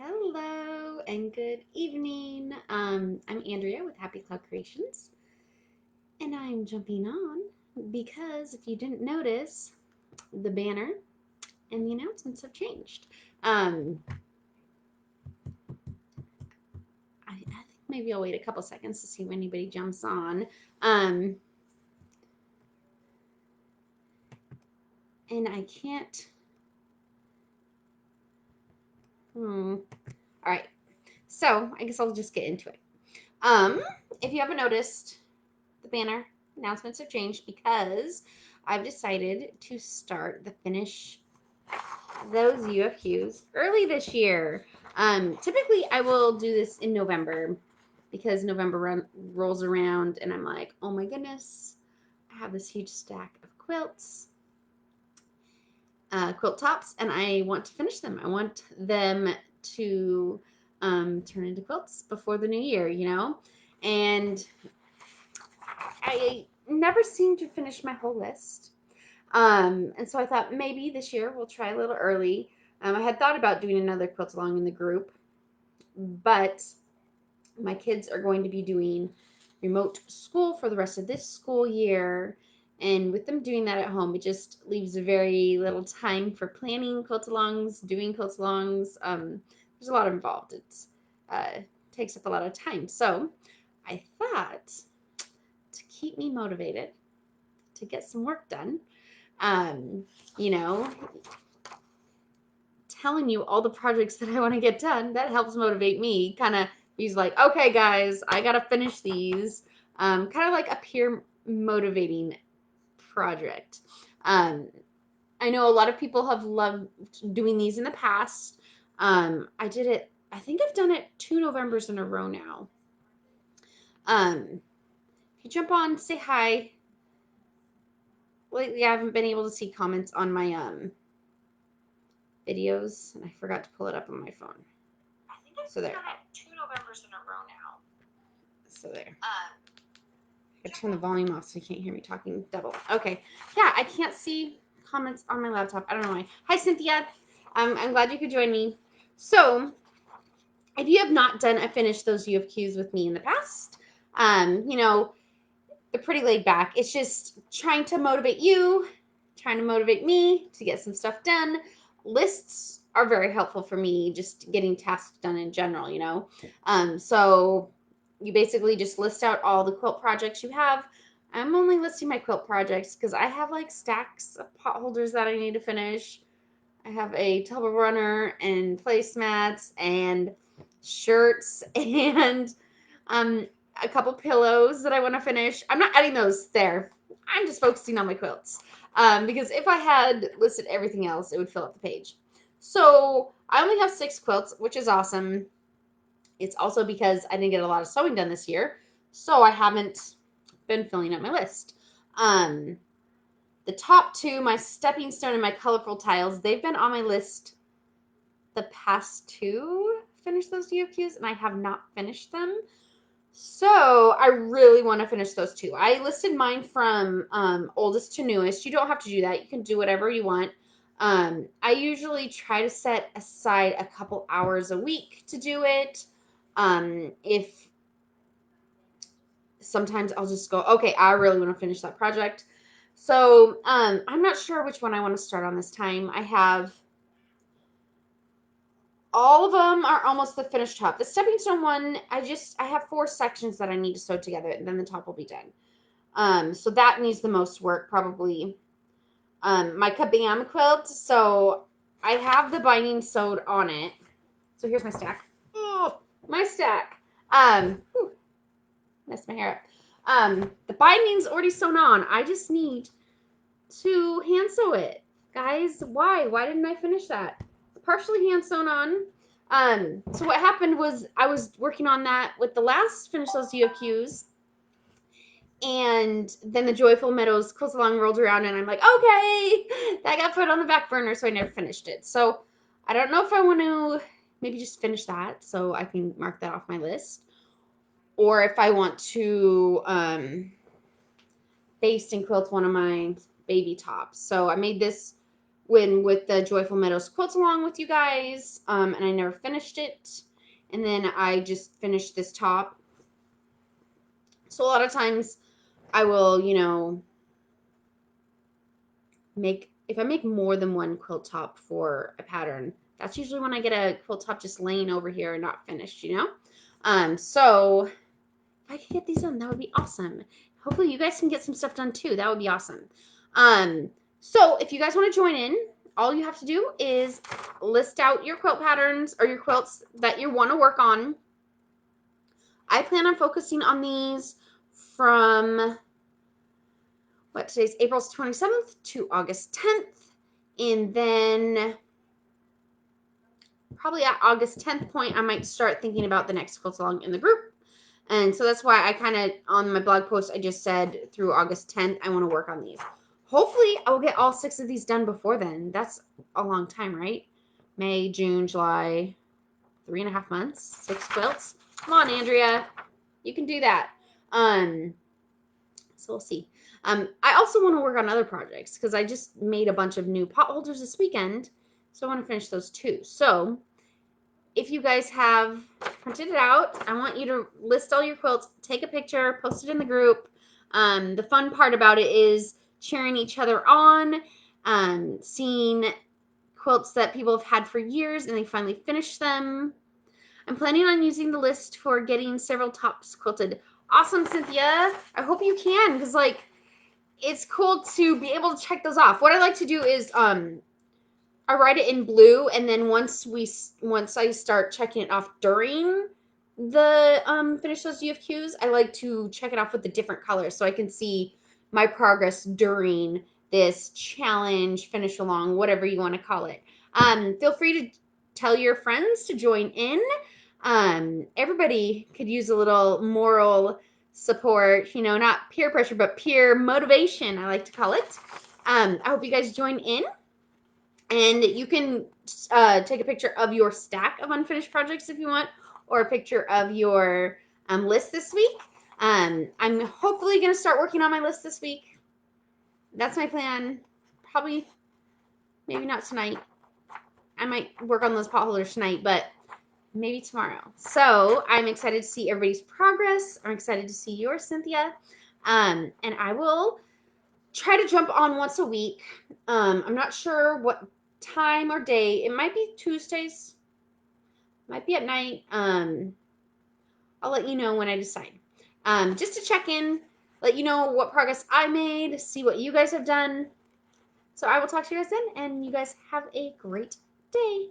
Hello and good evening. I'm Andrea with Happy Cloud Creations, and I'm jumping on because if you didn't notice, the banner and the announcements have changed. I think maybe I'll wait a couple seconds to see if anybody jumps on. And I can't. All right. So I guess I'll just get into it. If you haven't noticed, the banner announcements have changed because I've decided to start the finish those UFQs early this year. Typically, I will do this in November because November rolls around and I'm like, oh my goodness, I have this huge stack of quilts, quilt tops, and I want to finish them. I want them to turn into quilts before the new year, And I never seem to finish my whole list. And so I thought maybe this year we'll try a little early. I had thought about doing another quilt along in the group, but my kids are going to be doing remote school for the rest of this school year. And with them doing that at home, it just leaves very little time for planning quilt alongs, doing quilt alongs. There's a lot involved. It takes up a lot of time. So I thought to keep me motivated to get some work done, um, you know, telling you all the projects that I want to get done, that helps motivate me. Kind of, he's like, okay, guys, I got to finish these. Kind of like a peer motivating project. I know a lot of people have loved doing these in the past. I did it, I think I've done it 2 Novembers in a row now. If you jump on, say hi. Lately, I haven't been able to see comments on my videos, and I forgot to pull it up on my phone. I think I've done it 2 Novembers in a row now. So there. I turn the volume off so you can't hear me talking double. Okay. Yeah, I can't see comments on my laptop. I don't know why. Hi, Cynthia. I'm glad you could join me. So, if you have not done a finish those UFQs with me in the past, they're pretty laid back. It's just trying to motivate you, trying to motivate me to get some stuff done. Lists are very helpful for me, just getting tasks done in general. So you basically just list out all the quilt projects you have. I'm only listing my quilt projects because I have like stacks of pot holders that I need to finish. I have a tub of runner and placemats and shirts and a couple pillows that I want to finish. I'm not adding those there. I'm just focusing on my quilts. Because if I had listed everything else, it would fill up the page. So I only have 6 quilts, which is awesome. It's also because I didn't get a lot of sewing done this year, so I haven't been filling up my list. The top 2, my stepping stone and my colorful tiles, they've been on my list the past 2 finish those UFQs, and I have not finished them. So I really want to finish those 2. I listed mine from oldest to newest. You don't have to do that. You can do whatever you want. I usually try to set aside a couple hours a week to do it. If sometimes I'll just go, okay, I really want to finish that project. So I'm not sure which one I want to start on this time. I have all of them are almost the finished top. The stepping stone one, I have 4 sections that I need to sew together, and then the top will be done. So that needs the most work, probably. My kabam quilt, so I have the binding sewed on it. So here's my stack. Oh, my stack. Messed my hair up. The binding's already sewn on. I just need to hand sew it. Guys, why? Why didn't I finish that? Partially hand sewn on. So what happened was I was working on that with the last finish those UFQs, and then the Joyful Meadows Quilt Along rolled around, and I'm like, okay, that got put on the back burner, so I never finished it. So I don't know if I want to maybe just finish that so I can mark that off my list, or if I want to baste and quilt one of my baby tops. So I made this with the Joyful Meadows quilts along with you guys, and I never finished it. And then I just finished this top. So a lot of times I will, if I make more than one quilt top for a pattern, that's usually when I get a quilt top just laying over here and not finished, So if I could get these done, that would be awesome. Hopefully you guys can get some stuff done too. That would be awesome. So if you guys want to join in, all you have to do is list out your quilt patterns or your quilts that you want to work on. I plan on focusing on these from today's April 27th to August 10th. And then probably at August 10th point, I might start thinking about the next quilt along in the group. And so that's why I kind of, on my blog post, I just said through August 10th, I want to work on these. Hopefully, I will get all 6 of these done before then. That's a long time, right? May, June, July, 3.5 months, 6 quilts. Come on, Andrea. You can do that. So we'll see. I also want to work on other projects because I just made a bunch of new pot holders this weekend. So I want to finish those too. So if you guys have printed it out, I want you to list all your quilts, take a picture, post it in the group. The fun part about it is cheering each other on, seeing quilts that people have had for years and they finally finish them. I'm planning on using the list for getting several tops quilted. Awesome, Cynthia. I hope you can, because it's cool to be able to check those off. What I like to do is I write it in blue, and then once I start checking it off during the finish those UFQs, I like to check it off with the different colors so I can see my progress during this challenge, finish along, whatever you want to call it. Feel free to tell your friends to join in. Everybody could use a little moral support, not peer pressure, but peer motivation, I like to call it. I hope you guys join in. And you can take a picture of your stack of unfinished projects if you want, or a picture of your list this week. I'm hopefully going to start working on my list this week. That's my plan. Probably, maybe not tonight. I might work on those pot holders tonight, but maybe tomorrow. So I'm excited to see everybody's progress. I'm excited to see yours, Cynthia. And I will try to jump on once a week. I'm not sure what time or day. It might be Tuesdays. Might be at night. I'll let you know when I decide. Just to check in, let you know what progress I made, see what you guys have done. So I will talk to you guys then, and you guys have a great day.